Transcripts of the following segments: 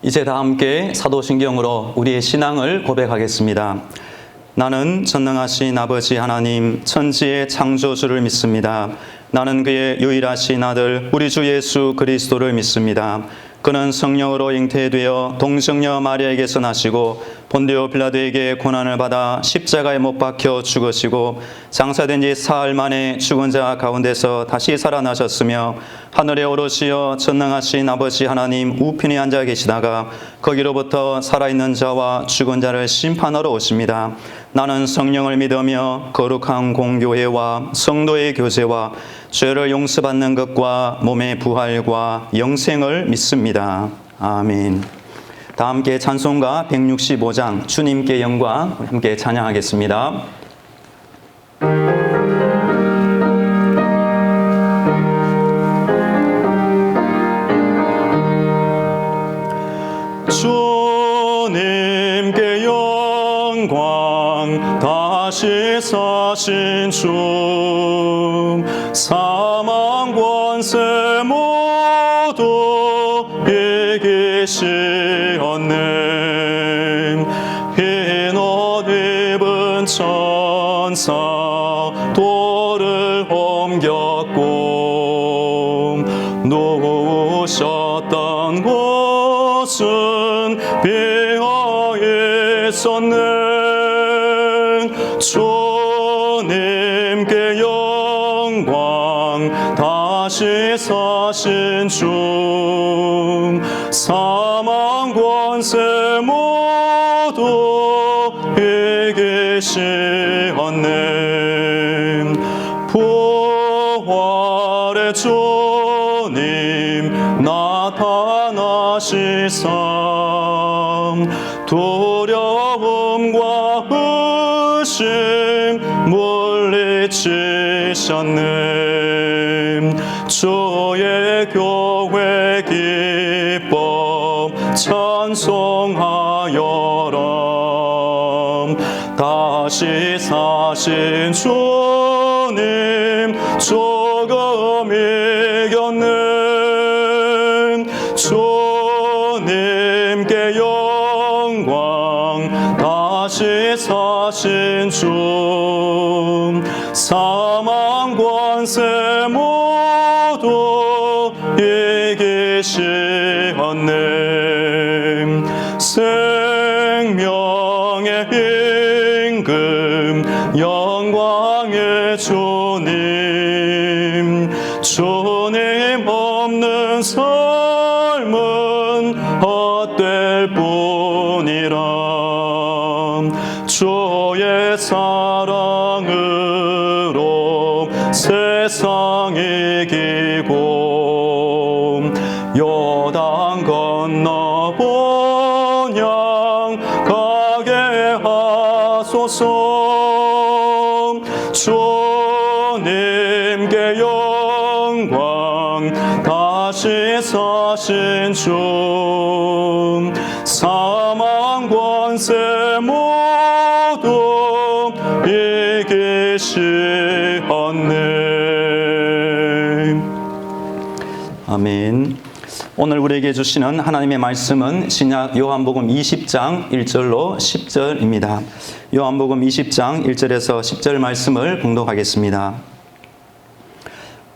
이제 다 함께 사도신경으로 우리의 신앙을 고백하겠습니다. 나는 전능하신 아버지 하나님 천지의 창조주를 믿습니다. 나는 그의 유일하신 아들 우리 주 예수 그리스도를 믿습니다. 그는 성령으로 잉태되어 동정녀 마리아에게서 나시고 본디오 빌라도에게 고난을 받아 십자가에 못 박혀 죽으시고 장사된 지 사흘 만에 죽은 자 가운데서 다시 살아나셨으며 하늘에 오르시어 전능하신 아버지 하나님 우편에 앉아 계시다가 거기로부터 살아있는 자와 죽은 자를 심판하러 오십니다. 나는 성령을 믿으며 거룩한 공교회와 성도의 교제와 죄를 용서받는 것과 몸의 부활과 영생을 믿습니다. 아멘. 다 함께 찬송가 165장 주님께 영광 함께 찬양하겠습니다. 주님께 영광 다시 사신 주 사망 권세 모두 이기시었네. 흰 옷 입은 천사 돌을 옮겼고 누우셨던 곳은 비어 있었네. 주님께 영광 다시 사신 주 사망 권세 모두 이기시었네. 부활의 주님 나타나시사 두려움과 의심 물리치셨네. 주의 교회 기뻐 찬송하여라. 다시 사신 주님 조금 이겼네. 주님께 영광 다시 사신 주 사망 권세 모두 이기시었네. 생명의 임금 영광의 주님 주님 없는 삶은 헛될 뿐이라. 주의 사랑으로 세상 이기고 요단 건너 본향 가게 하소서. 주님께 영광 다시 사신 주 사망 권세 모두 이기시었네. 아멘. 오늘 우리에게 주시는 하나님의 말씀은 신약 요한복음 20장 1절로 10절입니다. 요한복음 20장 1절에서 10절 말씀을 봉독하겠습니다.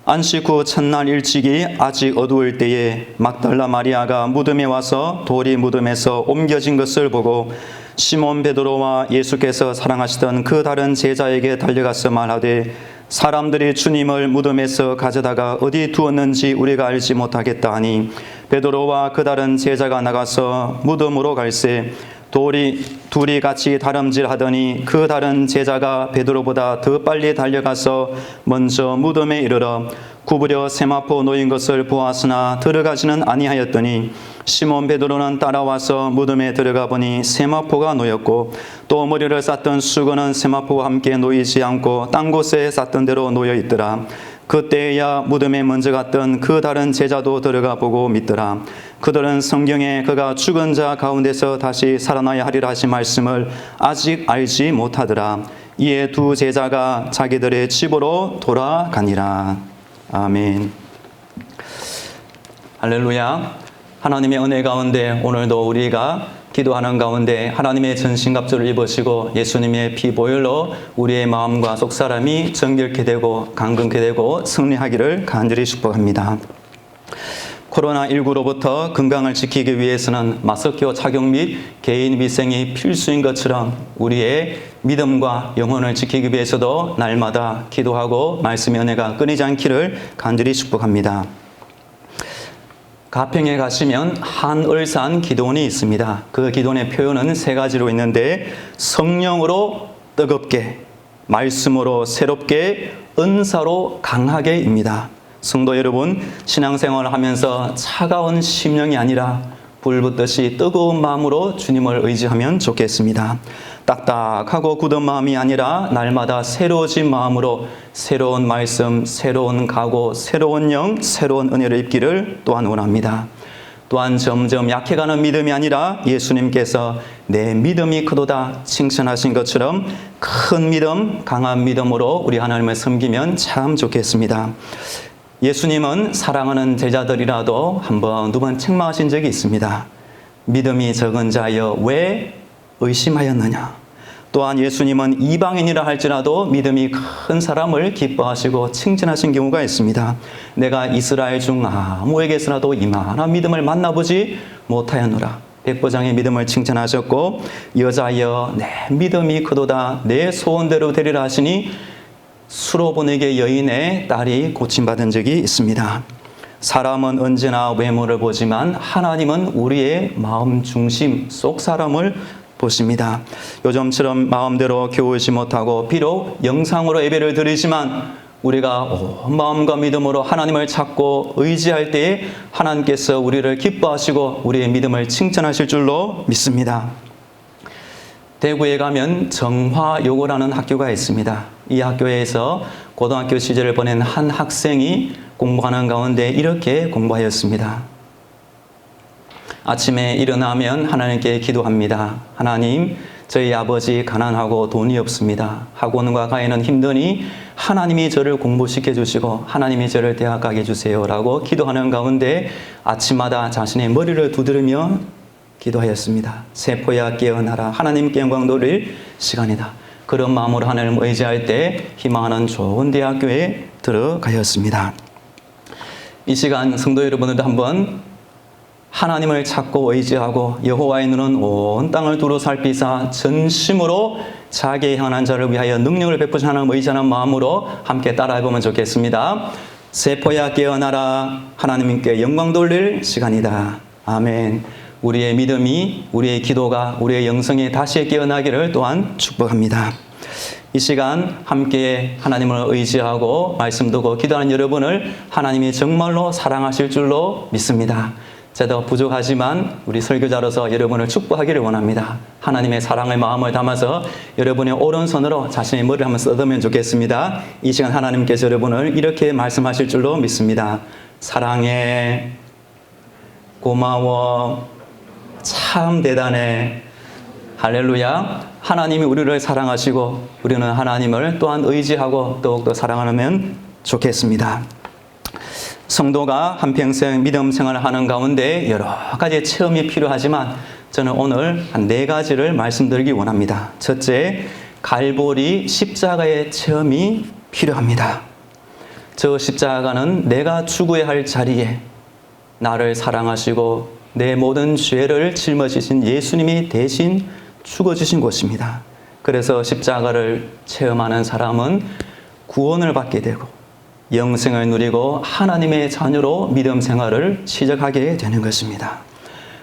안식 후 첫날 일찍이 아직 어두울 때에 막달라 마리아가 무덤에 와서 돌이 무덤에서 옮겨진 것을 보고 시몬 베드로와 예수께서 사랑하시던 그 다른 제자에게 달려가서 말하되 사람들이 주님을 무덤에서 가져다가 어디 두었는지 우리가 알지 못하겠다 하니 베드로와 그 다른 제자가 나가서 무덤으로 갈새 둘이 같이 다름질하더니 그 다른 제자가 베드로보다 더 빨리 달려가서 먼저 무덤에 이르러 구부려 세마포 놓인 것을 보았으나 들어가지는 아니하였더니 시몬 베드로는 따라와서 무덤에 들어가 보니 세마포가 놓였고 또 머리를 쌌던 수건은 세마포와 함께 놓이지 않고 딴 곳에 쌌던 대로 놓여 있더라. 그때야 무덤에 먼저 갔던 그 다른 제자도 들어가 보고 믿더라. 그들은 성경에 그가 죽은 자 가운데서 다시 살아나야 하리라 하신 말씀을 아직 알지 못하더라. 이에 두 제자가 자기들의 집으로 돌아가니라. 아멘. 할렐루야. 하나님의 은혜 가운데 오늘도 우리가 기도하는 가운데 하나님의 전신갑주를 입으시고 예수님의 피 보혈로 우리의 마음과 속사람이 정결케 되고 강건케 되고 승리하기를 간절히 축복합니다. 코로나19로부터 건강을 지키기 위해서는 마스크 착용 및 개인 위생이 필수인 것처럼 우리의 믿음과 영혼을 지키기 위해서도 날마다 기도하고 말씀의 은혜가 끊이지 않기를 간절히 축복합니다. 가평에 가시면 한을산 기도원이 있습니다. 그 기도원의 표현은 세 가지로 있는데 성령으로 뜨겁게, 말씀으로 새롭게, 은사로 강하게입니다. 성도 여러분, 신앙생활을 하면서 차가운 심령이 아니라 불붙듯이 뜨거운 마음으로 주님을 의지하면 좋겠습니다. 딱딱하고 굳은 마음이 아니라 날마다 새로워진 마음으로 새로운 말씀, 새로운 각오, 새로운 영, 새로운 은혜를 입기를 또한 원합니다. 또한 점점 약해가는 믿음이 아니라 예수님께서 내 믿음이 크도다 칭찬하신 것처럼 큰 믿음, 강한 믿음으로 우리 하나님을 섬기면 참 좋겠습니다. 예수님은 사랑하는 제자들이라도 한 번, 두 번 책망하신 적이 있습니다. 믿음이 적은 자여 왜 의심하였느냐. 또한 예수님은 이방인이라 할지라도 믿음이 큰 사람을 기뻐하시고 칭찬하신 경우가 있습니다. 내가 이스라엘 중 아무에게서라도 이만한 믿음을 만나보지 못하였노라. 백보장의 믿음을 칭찬하셨고 여자여 내 믿음이 크도다 내 소원대로 되리라 하시니 수로보내게 여인의 딸이 고침받은 적이 있습니다. 사람은 언제나 외모를 보지만 하나님은 우리의 마음 중심 속 사람을 보십니다. 요즘처럼 마음대로 겨우지 못하고 비록 영상으로 예배를 드리지만 우리가 온 마음과 믿음으로 하나님을 찾고 의지할 때에 하나님께서 우리를 기뻐하시고 우리의 믿음을 칭찬하실 줄로 믿습니다. 대구에 가면 정화요고라는 학교가 있습니다. 이 학교에서 고등학교 시절을 보낸 한 학생이 공부하는 가운데 이렇게 공부하였습니다. 아침에 일어나면 하나님께 기도합니다. 하나님, 저희 아버지 가난하고 돈이 없습니다. 학원과 가해는 힘드니 하나님이 저를 공부시켜 주시고 하나님이 저를 대학 가게 해주세요 라고 기도하는 가운데 아침마다 자신의 머리를 두드리며 기도하였습니다. 세포야 깨어나라. 하나님께 영광 돌릴 시간이다. 그런 마음으로 하나님을 의지할 때 희망하는 좋은 대학교에 들어가였습니다. 이 시간 성도 여러분들도 한번 하나님을 찾고 의지하고 여호와의 눈은 온 땅을 두루 살피사 전심으로 자기의 향한 자를 위하여 능력을 베푸신 하나님을 의지하는 마음으로 함께 따라해보면 좋겠습니다. 세포야 깨어나라. 하나님께 영광 돌릴 시간이다. 아멘. 우리의 믿음이, 우리의 기도가, 우리의 영성이 다시 깨어나기를 또한 축복합니다. 이 시간 함께 하나님을 의지하고 말씀 듣고 기도하는 여러분을 하나님이 정말로 사랑하실 줄로 믿습니다. 저도 부족하지만 우리 설교자로서 여러분을 축복하기를 원합니다. 하나님의 사랑의 마음을 담아서 여러분의 오른손으로 자신의 머리를 한번 써두면 좋겠습니다. 이 시간 하나님께서 여러분을 이렇게 말씀하실 줄로 믿습니다. 사랑해, 고마워, 참 대단해. 할렐루야. 하나님이 우리를 사랑하시고 우리는 하나님을 또한 의지하고 더욱더 사랑하면 좋겠습니다. 성도가 한평생 믿음 생활을 하는 가운데 여러 가지 체험이 필요하지만 저는 오늘 한 4가지를 말씀드리기 원합니다. 첫째, 갈보리 십자가의 체험이 필요합니다. 저 십자가는 내가 죽어야 할 자리에 나를 사랑하시고 내 모든 죄를 짊어지신 예수님이 대신 죽어주신 곳입니다. 그래서 십자가를 체험하는 사람은 구원을 받게 되고 영생을 누리고 하나님의 자녀로 믿음 생활을 시작하게 되는 것입니다.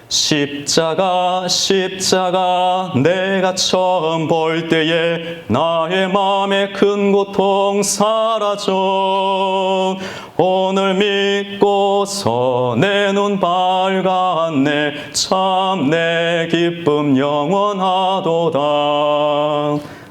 십자가 십자가 내가 처음 볼 때에 나의 마음의 큰 고통 사라져 오늘 믿고서 내 눈 밝았네 참 내 기쁨 영원하도다.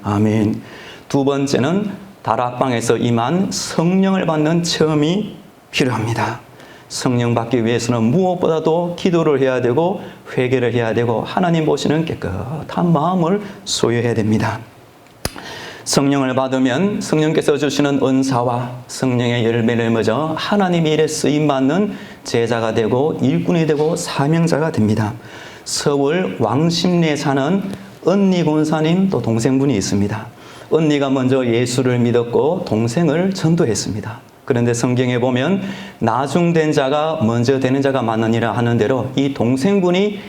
아멘. 두 번째는 다락방에서 임한 성령을 받는 체험이 필요합니다. 성령 받기 위해서는 무엇보다도 기도를 해야 되고 회개를 해야 되고 하나님 보시는 깨끗한 마음을 소유해야 됩니다. 성령을 받으면 성령께서 주시는 은사와 성령의 열매를 맺어 하나님의 일에 쓰임받는 제자가 되고 일꾼이 되고 사명자가 됩니다. 서울 왕십리에 사는 언니 권사님 또 동생분이 있습니다. 언니가 먼저 예수를 믿었고 동생을 전도했습니다. 그런데 성경에 보면 나중된 자가 먼저 되는 자가 많으니라 하는 대로 이 동생분이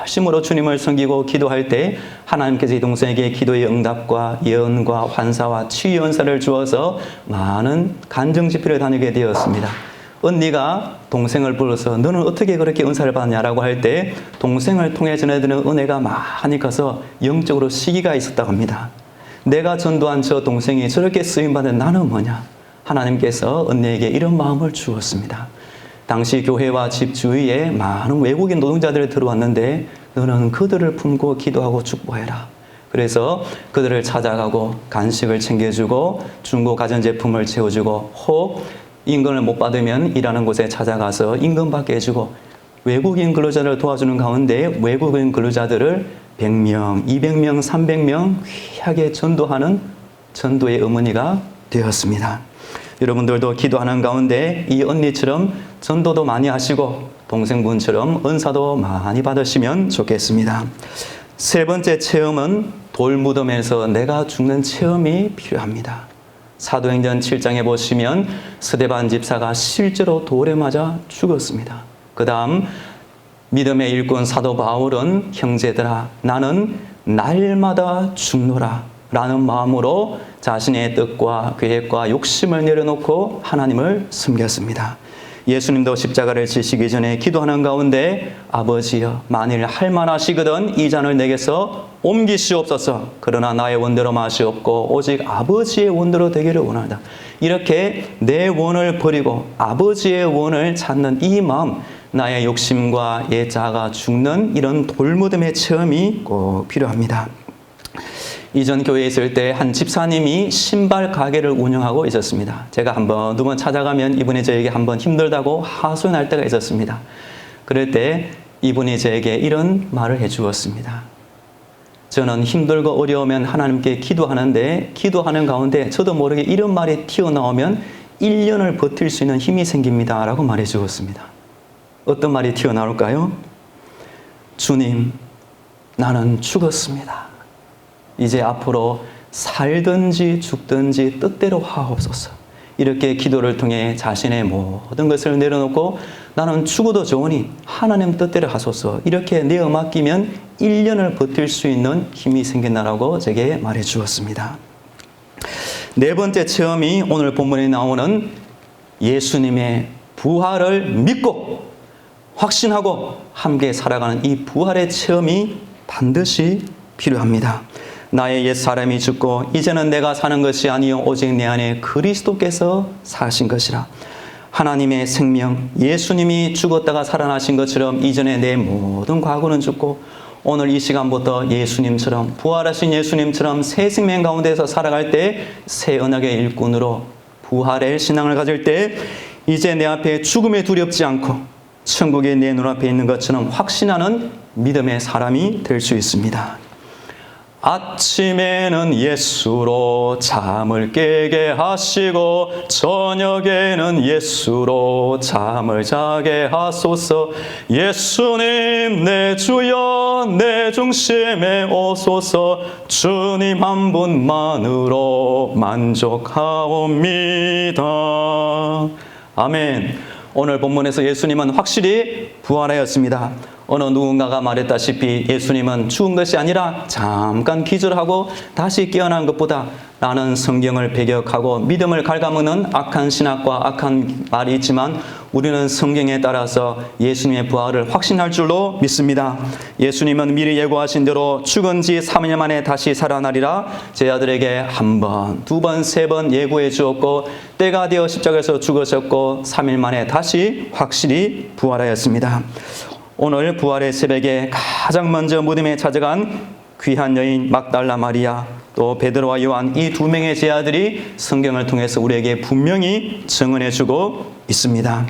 열심으로 주님을 섬기고 기도할 때 하나님께서 이 동생에게 기도의 응답과 예언과 환사와 치유 은사를 주어서 많은 간증집회를 다니게 되었습니다. 언니가 동생을 불러서 너는 어떻게 그렇게 은사를 받냐라고 할 때 동생을 통해 전해드리는 은혜가 많이 커서 영적으로 시기가 있었다고 합니다. 내가 전도한 저 동생이 저렇게 쓰임받은 나는 뭐냐? 하나님께서 언니에게 이런 마음을 주었습니다. 당시 교회와 집 주위에 많은 외국인 노동자들이 들어왔는데 너는 그들을 품고 기도하고 축복해라. 그래서 그들을 찾아가고 간식을 챙겨주고 중고 가전제품을 채워주고 혹 임금을 못 받으면 일하는 곳에 찾아가서 임금 받게 해주고 외국인 근로자를 도와주는 가운데 외국인 근로자들을 100명, 200명, 300명 귀하게 전도하는 전도의 어머니가 되었습니다. 여러분들도 기도하는 가운데 이 언니처럼 전도도 많이 하시고 동생분처럼 은사도 많이 받으시면 좋겠습니다. 세 번째 체험은 돌무덤에서 내가 죽는 체험이 필요합니다. 사도행전 7장에 보시면 스데반 집사가 실제로 돌에 맞아 죽었습니다. 그 다음 믿음의 일꾼 사도 바울은 형제들아 나는 날마다 죽노라 라는 마음으로 자신의 뜻과 계획과 욕심을 내려놓고 하나님을 섬겼습니다. 예수님도 십자가를 지시기 전에 기도하는 가운데 아버지여 만일 할만하시거든 이 잔을 내게서 옮기시옵소서. 그러나 나의 원대로 마시옵고 오직 아버지의 원대로 되기를 원한다. 이렇게 내 원을 버리고 아버지의 원을 찾는 이 마음, 나의 욕심과 옛 자아가 죽는 이런 돌무덤의 체험이 꼭 필요합니다. 이전 교회에 있을 때 한 집사님이 신발 가게를 운영하고 있었습니다. 제가 한번 두 번 찾아가면 이분이 저에게 한번 힘들다고 하소연할 때가 있었습니다. 그럴 때 이분이 저에게 이런 말을 해주었습니다. 저는 힘들고 어려우면 하나님께 기도하는데 기도하는 가운데 저도 모르게 이런 말이 튀어나오면 1년을 버틸 수 있는 힘이 생깁니다 라고 말해 주었습니다. 어떤 말이 튀어나올까요? 주님, 나는 죽었습니다. 이제 앞으로 살든지 죽든지 뜻대로 하옵소서. 이렇게 기도를 통해 자신의 모든 것을 내려놓고 나는 죽어도 좋으니 하나님 뜻대로 하소서. 이렇게 내어 맡기면 1년을 버틸 수 있는 힘이 생긴다라고 제게 말해 주었습니다. 네 번째 체험이 오늘 본문에 나오는 예수님의 부활을 믿고 확신하고 함께 살아가는 이 부활의 체험이 반드시 필요합니다. 나의 옛 사람이 죽고 이제는 내가 사는 것이 아니요 오직 내 안에 그리스도께서 사신 것이라. 하나님의 생명 예수님이 죽었다가 살아나신 것처럼 이전에 내 모든 과거는 죽고 오늘 이 시간부터 예수님처럼 부활하신 예수님처럼 새 생명 가운데서 살아갈 때 새 언약의 일꾼으로 부활의 신앙을 가질 때 이제 내 앞에 죽음에 두렵지 않고 천국이 내 눈앞에 있는 것처럼 확신하는 믿음의 사람이 될 수 있습니다. 아침에는 예수로 잠을 깨게 하시고 저녁에는 예수로 잠을 자게 하소서. 예수님 내 주여 내 중심에 오소서. 주님 한 분만으로 만족하옵니다. 아멘. 오늘 본문에서 예수님은 확실히 부활하였습니다. 어느 누군가가 말했다시피 예수님은 죽은 것이 아니라 잠깐 기절하고 다시 깨어난 것보다 나는 성경을 배격하고 믿음을 갉아먹는 악한 신학과 악한 말이 있지만 우리는 성경에 따라서 예수님의 부활을 확신할 줄로 믿습니다. 예수님은 미리 예고하신 대로 죽은 지 3일 만에 다시 살아나리라 제자들에게 한 번, 두 번, 세 번 예고해 주었고 때가 되어 십자가에서 죽으셨고 3일 만에 다시 확실히 부활하였습니다. 오늘 부활의 새벽에 가장 먼저 무덤에 찾아간 귀한 여인 막달라 마리아 또 베드로와 요한 이 두 명의 제자들이 성경을 통해서 우리에게 분명히 증언해주고 있습니다.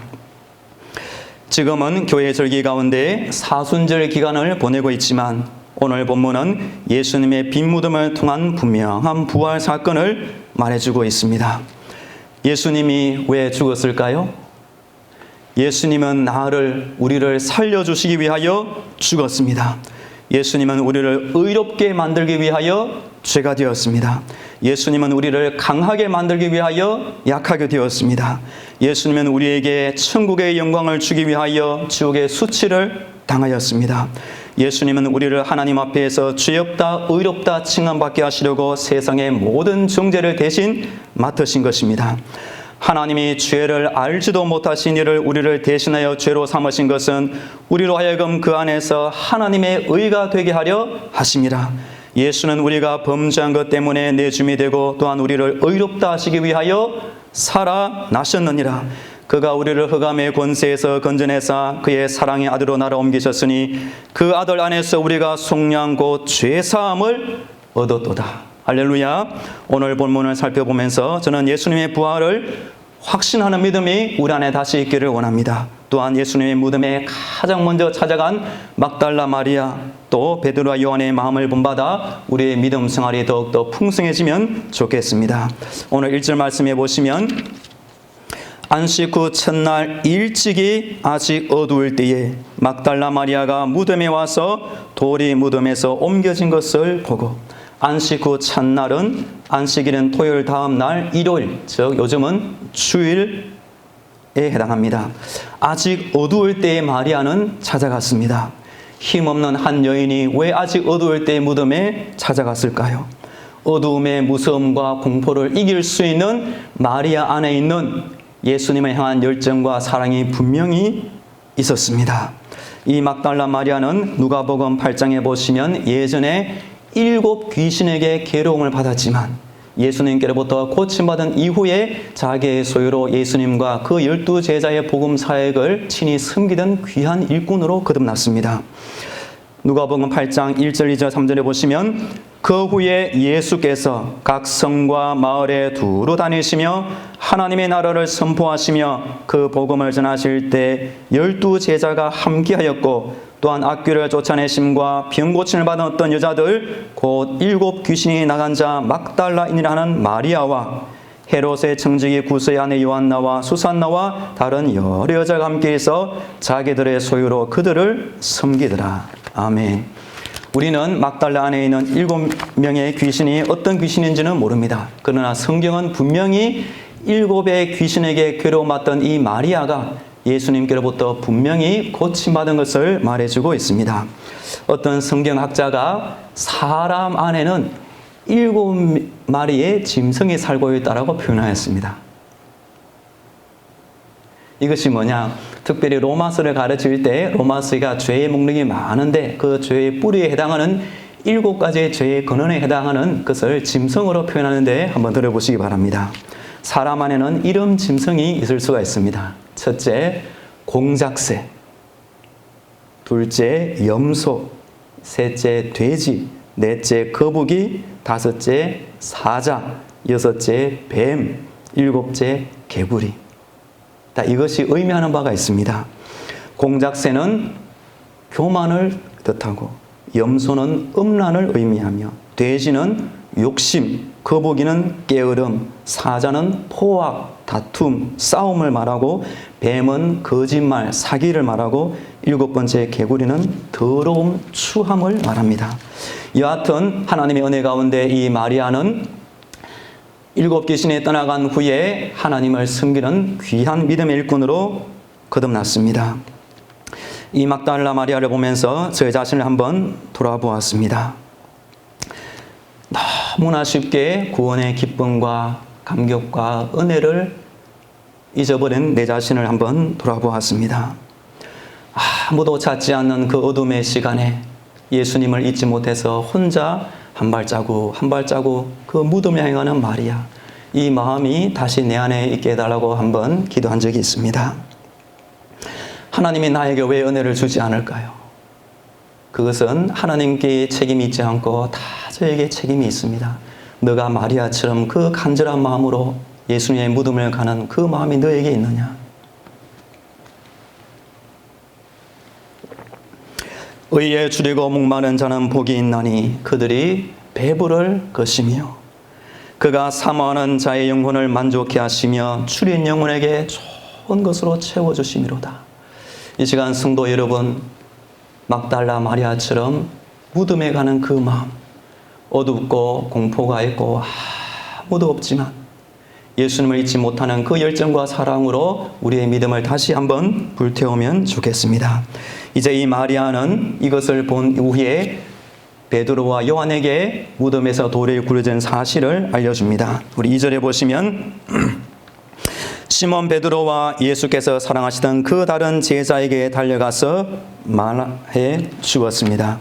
지금은 교회 절기 가운데 사순절 기간을 보내고 있지만 오늘 본문은 예수님의 빈 무덤을 통한 분명한 부활 사건을 말해주고 있습니다. 예수님이 왜 죽었을까요? 예수님은 우리를 살려주시기 위하여 죽었습니다. 예수님은 우리를 의롭게 만들기 위하여 죄가 되었습니다. 예수님은 우리를 강하게 만들기 위하여 약하게 되었습니다. 예수님은 우리에게 천국의 영광을 주기 위하여 지옥의 수치를 당하였습니다. 예수님은 우리를 하나님 앞에서 죄 없다 의롭다 칭함받게 하시려고 세상의 모든 정죄를 대신 맡으신 것입니다. 하나님이 죄를 알지도 못하신 이를 우리를 대신하여 죄로 삼으신 것은 우리로 하여금 그 안에서 하나님의 의가 되게 하려 하심이라. 예수는 우리가 범죄한 것 때문에 내줌이 되고 또한 우리를 의롭다 하시기 위하여 살아나셨느니라. 그가 우리를 흑암의 권세에서 건져내사 그의 사랑의 아들로 나라 옮기셨으니 그 아들 안에서 우리가 속량 곧 죄사함을 얻었도다. 할렐루야. 오늘 본문을 살펴보면서 저는 예수님의 부활을 확신하는 믿음이 우리 안에 다시 있기를 원합니다. 또한 예수님의 무덤에 가장 먼저 찾아간 막달라 마리아 또 베드로와 요한의 마음을 본받아 우리의 믿음 생활이 더욱더 풍성해지면 좋겠습니다. 오늘 1절 말씀해 보시면 안식 후 첫날 일찍이 아직 어두울 때에 막달라 마리아가 무덤에 와서 돌이 무덤에서 옮겨진 것을 보고 안식 후 첫날은 안식일은 토요일 다음 날 일요일, 즉 요즘은 주일에 해당합니다. 아직 어두울 때에 마리아는 찾아갔습니다. 힘없는 한 여인이 왜 아직 어두울 때의 무덤에 찾아갔을까요? 어두움의 무서움과 공포를 이길 수 있는 마리아 안에 있는 예수님을 향한 열정과 사랑이 분명히 있었습니다. 이 막달라 마리아는 누가복음 8장에 보시면 예전에 7 귀신에게 괴로움을 받았지만 예수님께로부터 고침받은 이후에 자기의 소유로 예수님과 그 12제자의 복음 사역을 친히 섬기던 귀한 일꾼으로 거듭났습니다. 누가복음 8장 1절 2절 3절에 보시면 그 후에 예수께서 각 성과 마을에 두루 다니시며 하나님의 나라를 선포하시며 그 복음을 전하실 때 12제자가 함께하였고 또한 악귀를 쫓아내심과 병고침을 받은 어떤 여자들 곧 7 귀신이 나간 자 막달라인이라 하는 마리아와 헤롯의 청지기 구스의 아내 요한나와 수산나와 다른 여러 여자가 함께해서 자기들의 소유로 그들을 섬기더라. 아멘. 우리는 막달라 안에 있는 7명의 귀신이 어떤 귀신인지는 모릅니다. 그러나 성경은 분명히 7의 귀신에게 괴로움받던 이 마리아가 예수님께로부터 분명히 고침받은 것을 말해주고 있습니다. 어떤 성경학자가 사람 안에는 7마리의 짐승이 살고 있다고 표현하였습니다. 이것이 뭐냐? 특별히 로마서를 가르칠 때 로마서가 죄의 목록이 많은데 그 죄의 뿌리에 해당하는 7가지의 죄의 근원에 해당하는 것을 짐승으로 표현하는데 한번 들어보시기 바랍니다. 사람 안에는 이런 짐승이 있을 수가 있습니다. 첫째, 공작새. 둘째, 염소. 셋째, 돼지. 넷째, 거북이. 다섯째, 사자. 여섯째, 뱀. 일곱째, 개구리. 이것이 의미하는 바가 있습니다. 공작새는 교만을 뜻하고 염소는 음란을 의미하며 돼지는 욕심, 거북이는 게으름, 사자는 포악, 다툼, 싸움을 말하고 뱀은 거짓말, 사기를 말하고 7번째 개구리는 더러움, 추함을 말합니다. 여하튼 하나님의 은혜 가운데 이 마리아는 7 귀신이 떠나간 후에 하나님을 섬기는 귀한 믿음의 일꾼으로 거듭났습니다. 이 막달라 마리아를 보면서 저 자신을 한번 돌아보았습니다. 너무나 쉽게 구원의 기쁨과 감격과 은혜를 잊어버린 내 자신을 한번 돌아보았습니다. 아무도 찾지 않는 그 어둠의 시간에 예수님을 잊지 못해서 혼자 한 발자국 한 발자국 그 무덤에 향하는 마리아, 이 마음이 다시 내 안에 있게 해달라고 한번 기도한 적이 있습니다. 하나님이 나에게 왜 은혜를 주지 않을까요? 그것은 하나님께 책임이 있지 않고 다 저에게 책임이 있습니다. 너가 마리아처럼 그 간절한 마음으로 예수님의 무덤을 가는 그 마음이 너에게 있느냐? 의에 줄이고 목마른 자는 복이 있나니 그들이 배부를 것이며 그가 사모하는 자의 영혼을 만족케 하시며 추린 영혼에게 좋은 것으로 채워주심이로다. 이 시간 성도 여러분, 막달라 마리아처럼 무덤에 가는 그 마음, 어둡고 공포가 있고 아무도 없지만 예수님을 잊지 못하는 그 열정과 사랑으로 우리의 믿음을 다시 한번 불태우면 좋겠습니다. 이제 이 마리아는 이것을 본 이후에 베드로와 요한에게 무덤에서 돌이 굴려진 사실을 알려줍니다. 우리 2절에 보시면 시몬 베드로와 예수께서 사랑하시던 그 다른 제자에게 달려가서 말해 주었습니다.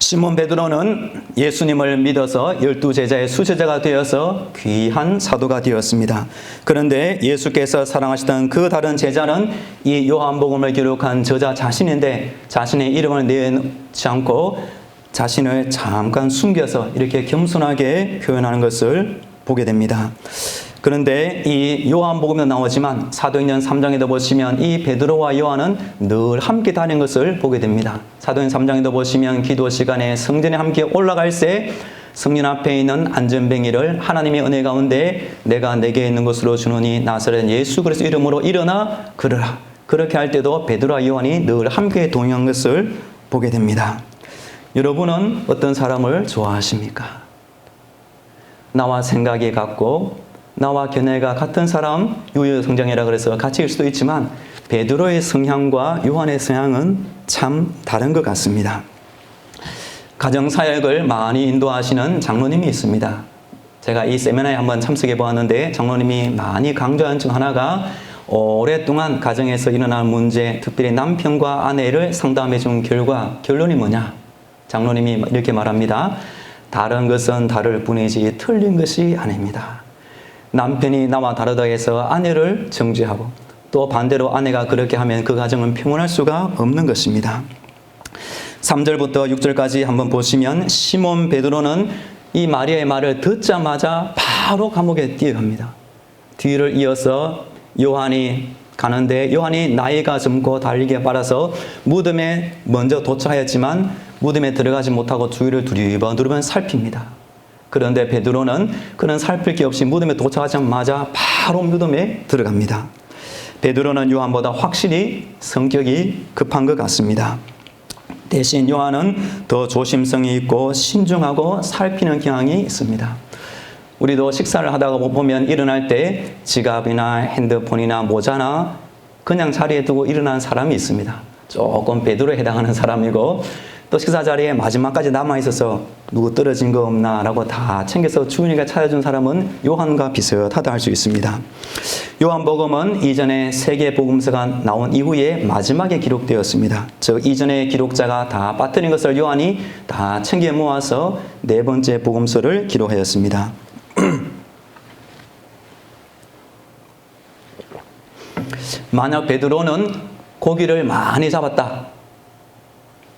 시몬 베드로는 예수님을 믿어서 12제자의 수제자가 되어서 귀한 사도가 되었습니다. 그런데 예수께서 사랑하시던 그 다른 제자는 이 요한복음을 기록한 저자 자신인데 자신의 이름을 내지 않고 자신을 잠깐 숨겨서 이렇게 겸손하게 표현하는 것을 보게 됩니다. 그런데 이 요한복음에 나오지만 사도행전 3장에도 보시면 이 베드로와 요한은 늘 함께 다닌 것을 보게 됩니다. 사도행전 3장에도 보시면 기도 시간에 성전에 함께 올라갈 때 성전 앞에 있는 안전뱅이를 하나님의 은혜 가운데 내가 내게 있는 것으로 주노니 나사렛 예수 그리스도 이름으로 일어나 걸으라. 그렇게 할 때도 베드로와 요한이 늘 함께 동행한 것을 보게 됩니다. 여러분은 어떤 사람을 좋아하십니까? 나와 생각이 같고 나와 견해가 같은 사람, 유효성장이라 그래서 같이일 수도 있지만 베드로의 성향과 요한의 성향은 참 다른 것 같습니다. 가정사역을 많이 인도하시는 장로님이 있습니다. 제가 이 세미나에 한번 참석해 보았는데 장로님이 많이 강조한 중 하나가 오랫동안 가정에서 일어나는 문제, 특별히 남편과 아내를 상담해 준 결론이 뭐냐? 장로님이 이렇게 말합니다. 다른 것은 다를 뿐이지 틀린 것이 아닙니다. 남편이 나와 다르다 해서 아내를 정죄하고 또 반대로 아내가 그렇게 하면 그 가정은 평온할 수가 없는 것입니다. 3절부터 6절까지 한번 보시면 시몬 베드로는 이 마리아의 말을 듣자마자 바로 감옥에 뛰어갑니다. 뒤를 이어서 요한이 가는데 요한이 나이가 젊고 달리기에 빨라서 무덤에 먼저 도착하였지만 무덤에 들어가지 못하고 주위를 두리번두리번 살핍니다. 그런데 베드로는 그는 살필 게 없이 무덤에 도착하자마자 바로 무덤에 들어갑니다. 베드로는 요한보다 확실히 성격이 급한 것 같습니다. 대신 요한은 더 조심성이 있고 신중하고 살피는 경향이 있습니다. 우리도 식사를 하다가 보면 일어날 때 지갑이나 핸드폰이나 모자나 그냥 자리에 두고 일어나는 사람이 있습니다. 조금 베드로에 해당하는 사람이고 또 식사 자리에 마지막까지 남아있어서 누구 떨어진 거 없나 라고 다 챙겨서 주인이가 찾아준 사람은 요한과 비슷하다 할 수 있습니다. 요한복음은 이전에 세 개의 복음서가 나온 이후에 마지막에 기록되었습니다. 즉 이전의 기록자가 다 빠뜨린 것을 요한이 다 챙겨 모아서 네 번째 복음서를 기록하였습니다. 만약 베드로는 고기를 많이 잡았다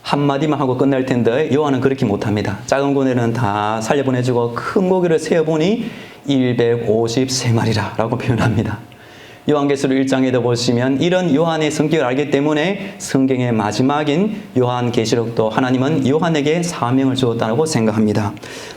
한마디만 하고 끝날 텐데 요한은 그렇게 못합니다. 작은 고기는 다 살려보내주고 큰 고기를 세어보니 153마리라 라고 표현합니다. 요한계시록 1장에도 보시면 이런 요한의 성격을 알기 때문에 성경의 마지막인 요한계시록도 하나님은 요한에게 사명을 주었다고 생각합니다.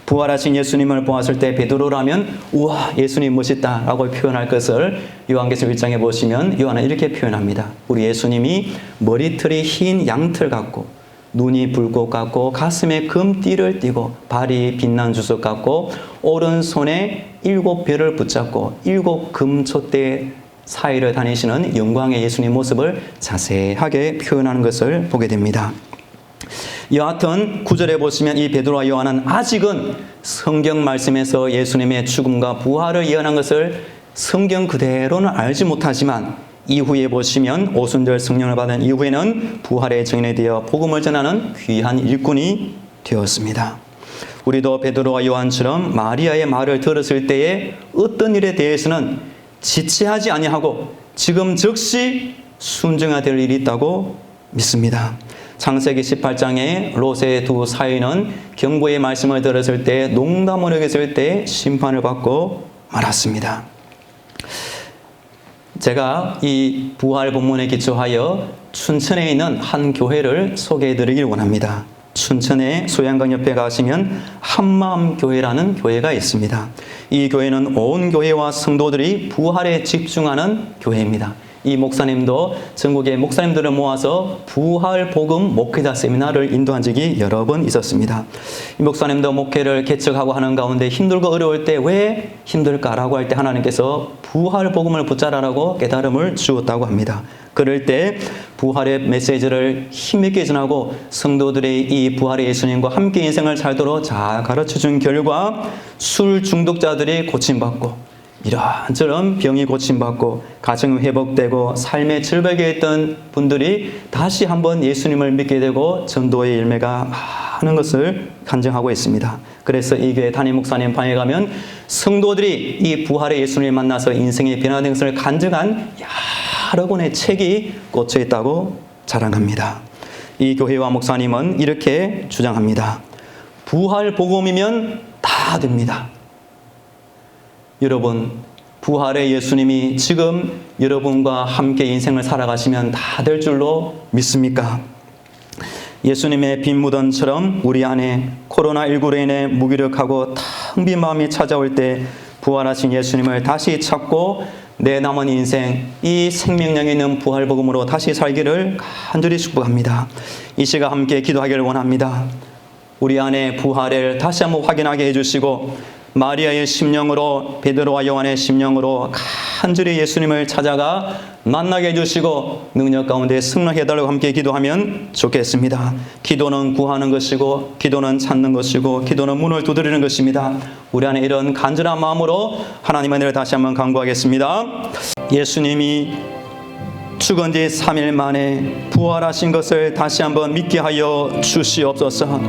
부활하신 예수님을 보았을 때 베드로라면 우와 예수님 멋있다 라고 표현할 것을 요한계시록 1장에 보시면 요한은 이렇게 표현합니다. 우리 예수님이 머리털이 흰 양털 같고 눈이 불꽃 같고 가슴에 금띠를 띠고 발이 빛난 주석 같고 오른손에 7별을 붙잡고 7 금촛대 사이를 다니시는 영광의 예수님 모습을 자세하게 표현하는 것을 보게 됩니다. 여하튼 9절에 보시면 이 베드로와 요한은 아직은 성경 말씀에서 예수님의 죽음과 부활을 예언한 것을 성경 그대로는 알지 못하지만 이후에 보시면 오순절 성령을 받은 이후에는 부활의 증인이 되어 복음을 전하는 귀한 일꾼이 되었습니다. 우리도 베드로와 요한처럼 마리아의 말을 들었을 때에 어떤 일에 대해서는 지체하지 아니하고 지금 즉시 순종해야 될 일이 있다고 믿습니다. 창세기 18장에 롯의 두 사위는 경고의 말씀을 들었을 때 농담을 여겼을 때 심판을 받고 말았습니다. 제가 이 부활 본문에 기초하여 춘천에 있는 한 교회를 소개해 드리길 원합니다. 춘천의 소양강 옆에 가시면 한마음교회라는 교회가 있습니다. 이 교회는 온 교회와 성도들이 부활에 집중하는 교회입니다. 이 목사님도 전국의 목사님들을 모아서 부활 복음 목회자 세미나를 인도한 적이 여러 번 있었습니다. 이 목사님도 목회를 개척하고 하는 가운데 힘들고 어려울 때 왜 힘들까라고 할 때 하나님께서 부활 복음을 붙잡으라고 깨달음을 주었다고 합니다. 그럴 때 부활의 메시지를 힘있게 전하고 성도들의 이 부활의 예수님과 함께 인생을 살도록 잘 가르쳐준 결과 술 중독자들이 고침받고 이런저런 병이 고침받고 가정이 회복되고 삶의 절벽에 있던 분들이 다시 한번 예수님을 믿게 되고 전도의 열매가 많은 것을 간증하고 있습니다. 그래서 이 교회 담임 목사님 방에 가면 성도들이 이 부활의 예수님을 만나서 인생의 변화된 것을 간증한 여러 권의 책이 꽂혀 있다고 자랑합니다. 이 교회와 목사님은 이렇게 주장합니다. 부활 복음이면 다 됩니다. 여러분, 부활의 예수님이 지금 여러분과 함께 인생을 살아가시면 다 될 줄로 믿습니까? 예수님의 빈 무덤처럼 우리 안에 코로나19로 인해 무기력하고 텅 빈 마음이 찾아올 때 부활하신 예수님을 다시 찾고 내 남은 인생 이 생명력에 있는 부활 복음으로 다시 살기를 간절히 축복합니다. 이 시간 함께 기도하기를 원합니다. 우리 안에 부활을 다시 한번 확인하게 해주시고 마리아의 심령으로 베드로와 요한의 심령으로 간절히 예수님을 찾아가 만나게 해주시고 능력 가운데 승리해달라고 함께 기도하면 좋겠습니다. 기도는 구하는 것이고 기도는 찾는 것이고 기도는 문을 두드리는 것입니다. 우리 안에 이런 간절한 마음으로 하나님의 은혜를 다시 한번 간구하겠습니다. 예수님이 죽은 지 3일 만에 부활하신 것을 다시 한번 믿게 하여 주시옵소서.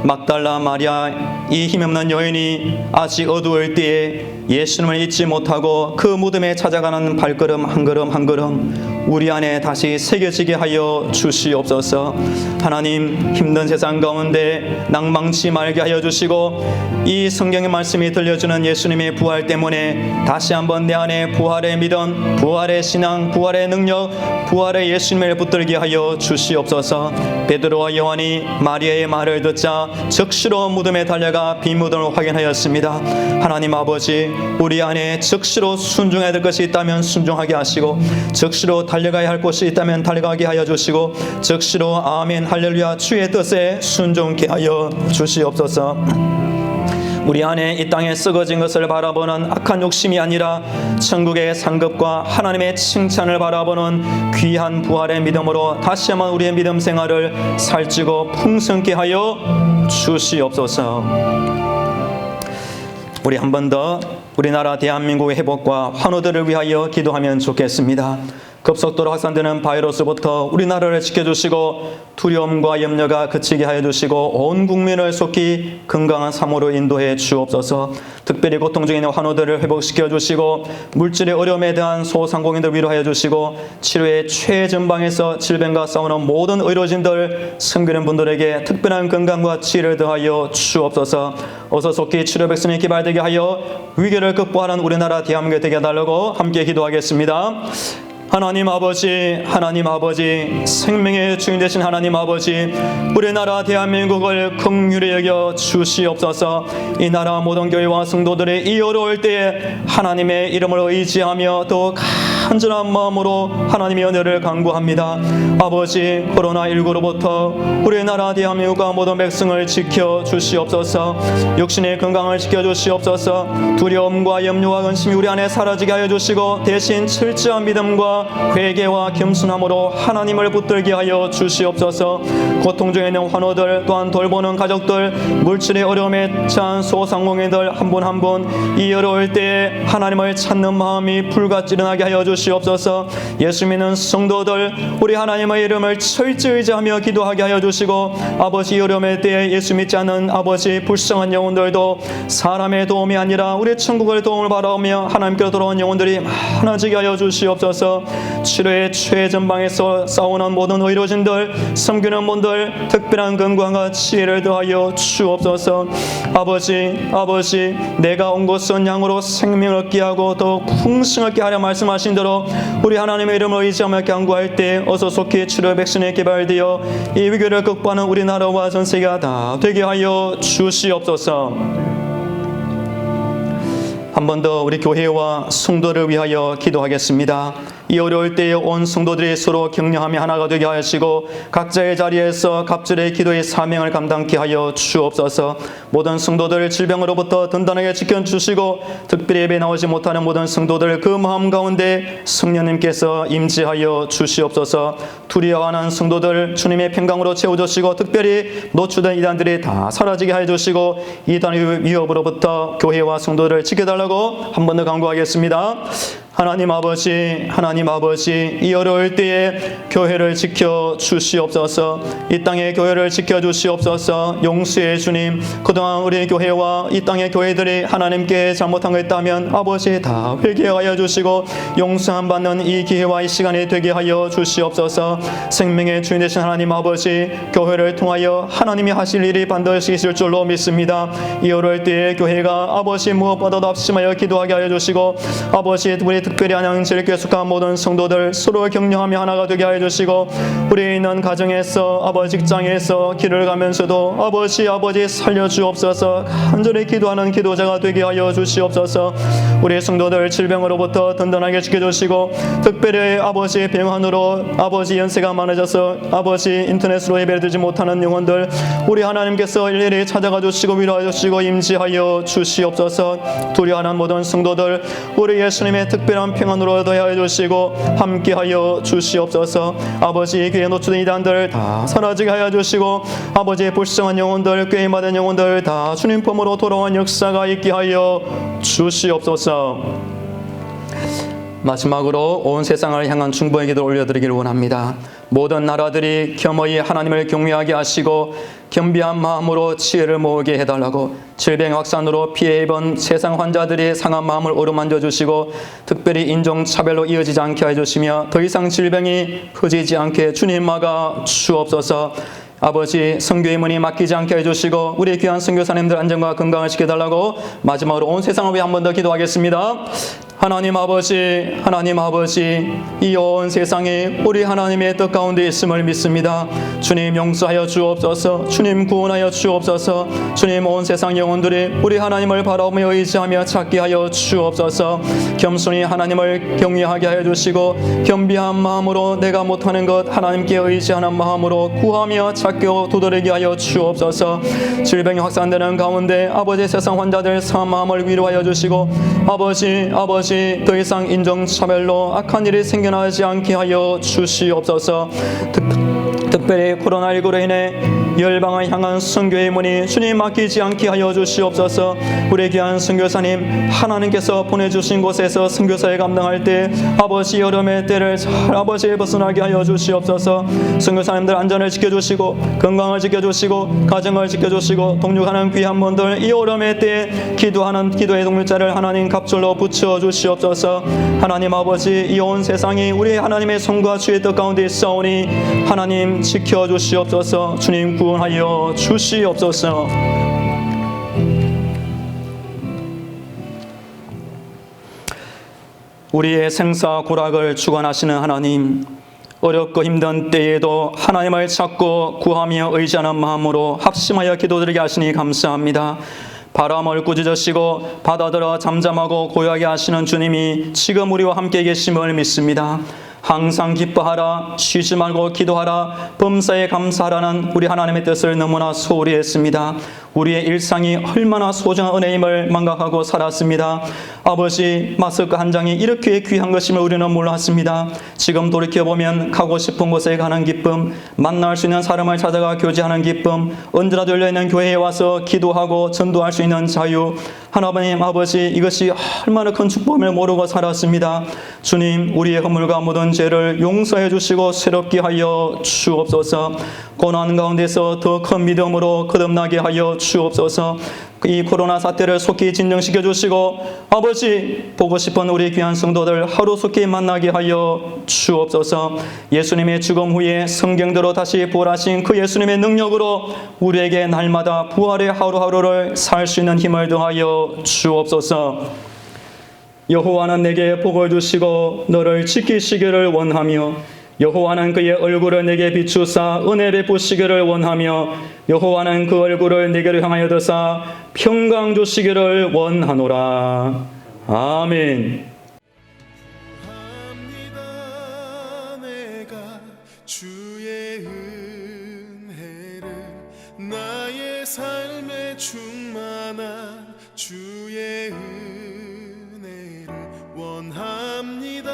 막달라 마리아 이 힘없는 여인이 아직 어두울 때에 예수님을 잊지 못하고 그 무덤에 찾아가는 발걸음 한 걸음 한 걸음 우리 안에 다시 새겨지게 하여 주시옵소서. 하나님, 힘든 세상 가운데 낭망치 말게 하여 주시고 이 성경의 말씀이 들려주는 예수님의 부활 때문에 다시 한번 내 안에 부활의 믿음, 부활의 신앙, 부활의 능력, 부활의 예수님을 붙들게 하여 주시옵소서. 베드로와 요한이 마리아의 말을 듣자 즉시로 무덤에 달려가 빈 무덤을 확인하였습니다. 하나님 아버지, 우리 안에 즉시로 순종해야 될 것이 있다면 순종하게 하시고 즉시로 달려가야 할 곳이 있다면 달려가게 하여 주시고 즉시로 아멘 할렐루야 주의 뜻에 순종케 하여 주시옵소서. 우리 안에 이 땅에 썩어진 것을 바라보는 악한 욕심이 아니라 천국의 상급과 하나님의 칭찬을 바라보는 귀한 부활의 믿음으로 다시 한번 우리의 믿음 생활을 살찌고 풍성케 하여 주시옵소서. 우리 한 번 더 우리나라 대한민국의 회복과 환우들을 위하여 기도하면 좋겠습니다. 급속도로 확산되는 바이러스부터 우리나라를 지켜주시고 두려움과 염려가 그치게 하여 주시고 온 국민을 속히 건강한 삶으로 인도해 주옵소서. 특별히 고통 중에 있는 환우들을 회복시켜 주시고 물질의 어려움에 대한 소상공인들 위로하여 주시고 치료의 최전방에서 질병과 싸우는 모든 의료진들 섬기는 분들에게 특별한 건강과 지혜를 더하여 주옵소서. 어서 속히 치료 백신이 개발되게 하여 위기를 극복하는 우리나라 대한민국이 되게 해달라고 함께 기도하겠습니다. 하나님 아버지, 하나님 아버지, 생명의 주인 되신 하나님 아버지, 우리나라 대한민국을 긍휼히 여겨 주시옵소서. 이 나라 모든 교회와 성도들의 이 어려울 때에 하나님의 이름을 의지하며 더 간절한 마음으로 하나님의 은혜를 간구합니다. 아버지, 코로나19로부터 우리나라 대한민국과 모든 백성을 지켜 주시옵소서. 육신의 건강을 지켜 주시옵소서. 두려움과 염려와 근심이 우리 안에 사라지게 하여 주시고 대신 철저한 믿음과 회개와 겸손함으로 하나님을 붙들게 하여 주시옵소서. 고통 중에 있는 환우들, 또한 돌보는 가족들, 물질의 어려움에 처한 소상공인들 한 분 한 분 이 어려울 때에 하나님을 찾는 마음이 불같이 일어나게 하여 주시옵소서. 예수 믿는 성도들, 우리 하나님의 이름을 철저히 의지하며 기도하게 하여 주시고 아버지, 어려움의 때에 예수 믿지 않는 아버지 불쌍한 영혼들도 사람의 도움이 아니라 우리 천국의 도움을 바라오며 하나님께로 돌아온 영혼들이 많아지게 하여 주시옵소서. 치료의 최전방에서 싸우는 모든 의료진들, 섬기는 분들 특별한 건강과 지혜를 더하여 주옵소서. 아버지 내가 온 것은 양으로 생명을 얻게 하고 더욱 풍성하게 하려 말씀하신 대로 우리 하나님의 이름을 의지하며 간구할 때 어서 속히 치료 백신이 개발되어 이 위기를 극복하는 우리나라와 전 세계가 다 되게 하여 주시옵소서. 한 번 더 우리 교회와 성도를 위하여 기도하겠습니다. 이 어려울 때에 온 성도들이 서로 격려하며 하나가 되게 하시고 각자의 자리에서 갑절의 기도의 사명을 감당케 하여 주옵소서. 모든 성도들 질병으로부터 든든하게 지켜주시고 특별히 예배 나오지 못하는 모든 성도들 그 마음 가운데 성령님께서 임재하여 주시옵소서. 두려워하는 성도들 주님의 평강으로 채워주시고 특별히 노출된 이단들이 다 사라지게 하여 주시고 이단의 위협으로부터 교회와 성도를 지켜달라고 한 번 더 간구하겠습니다. 하나님 아버지 이 어려울 때에 교회를 지켜 주시옵소서. 이 땅의 교회를 지켜 주시옵소서. 용서의 주님, 그동안 우리 교회와 이 땅의 교회들이 하나님께 잘못한 것 있다면 아버지 다 회개하여 주시고 용서함 받는 이 기회와 이 시간이 되게 하여 주시옵소서. 생명의 주인 되신 하나님 아버지, 교회를 통하여 하나님이 하실 일이 반드시 있을 줄로 믿습니다. 이 어려울 때에 교회가 아버지 무엇보다도 합심하여 기도하게 하여 주시고 아버지 우리 특별히 안양제일교회 속한 모든 성도들 서로 격려하며 하나가 되게 하여 주시고 우리 있는 가정에서 아버지 직장에서 길을 가면서도 아버지 살려주옵소서. 간절히 기도하는 기도자가 되게 하여 주시옵소서. 우리 성도들 질병으로부터 든든하게 지켜주시고 특별히 아버지 병환으로 아버지 연세가 많아져서 아버지 인터넷으로 예배를 드리지 못하는 영혼들 우리 하나님께서 일일이 찾아가 주시고 위로하여 주시고 임재하여 주시옵소서. 두려워하는 모든 성도들 우리 예수님의 특별한 평안으로 더하여 주시고 함께하여 주시옵소서. 아버지 교회 노출된 이단들 다 사라지게 하여 주시고 아버지의 불쌍한 영혼들 꾀임받은 영혼들 다 주님 품으로 돌아온 역사가 있게 하여 주시옵소서. 마지막으로 온 세상을 향한 중보의 기도를 올려드리기를 원합니다. 모든 나라들이 겸허히 하나님을 경외하게 하시고 겸비한 마음으로 지혜를 모으게 해달라고 질병 확산으로 피해 입은 세상 환자들이 상한 마음을 어루만져 주시고 특별히 인종차별로 이어지지 않게 해주시며 더 이상 질병이 퍼지지 않게 주님 막아 주옵소서. 아버지 선교의 문이 막히지 않게 해주시고 우리 귀한 선교사님들 안전과 건강을 지켜달라고 마지막으로 온 세상을 위해 한 번 더 기도하겠습니다. 하나님 아버지 이 온 세상에 우리 하나님의 뜻 가운데 있음을 믿습니다. 주님 용서하여 주옵소서. 주님 구원하여 주옵소서. 주님 온 세상 영혼들이 우리 하나님을 바라보며 의지하며 찾게 하여 주옵소서. 겸손히 하나님을 경외하게 하여 주시고 겸비한 마음으로 내가 못하는 것 하나님께 의지하는 마음으로 구하며 찾고 두드리게 하여 주옵소서. 질병이 확산되는 가운데 아버지 세상 환자들 상한 마음을 위로하여 주시고 아버지 더 이상 인종차별로 악한 일이 생겨나지 않게 하여 주시옵소서. 특별히 코로나19로 인해 열방을 향한 선교의 문이 주님 막히지 않게 하여 주시옵소서. 우리 귀한 선교사님 하나님께서 보내주신 곳에서 선교사에 감당할 때 아버지 여름의 때를 잘 아버지 벗어나게 하여 주시옵소서. 선교사님들 안전을 지켜주시고 건강을 지켜주시고 가정을 지켜주시고 동력하는 귀한 분들 이 여름의 때에 기도하는 기도의 동력자를 하나님 갑절로 붙여주시옵소서. 하나님 아버지 이 온 세상이 우리 하나님의 손과 주의 뜻 가운데 있사오니 하나님 지켜주시옵소서. 주님 구원하여 주시옵소서. 우리의 생사고락을 주관하시는 하나님, 어렵고 힘든 때에도 하나님을 찾고 구하며 의지하는 마음으로 합심하여 기도드리게 하시니 감사합니다. 바람을 꾸짖으시고 바다들어 잠잠하고 고요하게 하시는 주님이 지금 우리와 함께 계심을 믿습니다. 항상 기뻐하라, 쉬지 말고 기도하라, 범사에 감사하라는 우리 하나님의 뜻을 너무나 소홀히 했습니다. 우리의 일상이 얼마나 소중한 은혜임을 망각하고 살았습니다. 아버지, 마스크 한 장이 이렇게 귀한 것임을 우리는 몰랐습니다. 지금 돌이켜보면 가고 싶은 곳에 가는 기쁨, 만날 수 있는 사람을 찾아가 교제하는 기쁨, 언제나 열려있는 교회에 와서 기도하고 전도할 수 있는 자유, 하나님 아버지, 이것이 얼마나 큰 축복임을 모르고 살았습니다. 주님, 우리의 허물과 모든 죄를 용서해 주시고 새롭게 하여 주옵소서. 고난 가운데서 더 큰 믿음으로 거듭나게 하여 주옵소서. 이 코로나 사태를 속히 진정시켜 주시고 아버지 보고 싶은 우리 귀한 성도들 하루속히 만나게 하여 주옵소서. 예수님의 죽음 후에 성경대로 다시 부활하신 그 예수님의 능력으로 우리에게 날마다 부활의 하루하루를 살 수 있는 힘을 더하여 주옵소서. 여호와는 내게 복을 주시고 너를 지키시기를 원하며 여호와는 그의 얼굴을 내게 비추사 은혜 베푸시기를 원하며 여호와는 그 얼굴을 내게로 향하여 드사 평강 주시기를 원하노라. 아멘. 내가 주의 은혜를 나의 삶에 충만한 주의 은혜를 원합니다.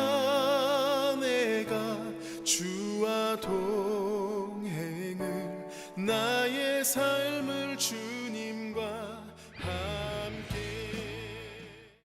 내가 주와 동행을 나의 삶을 주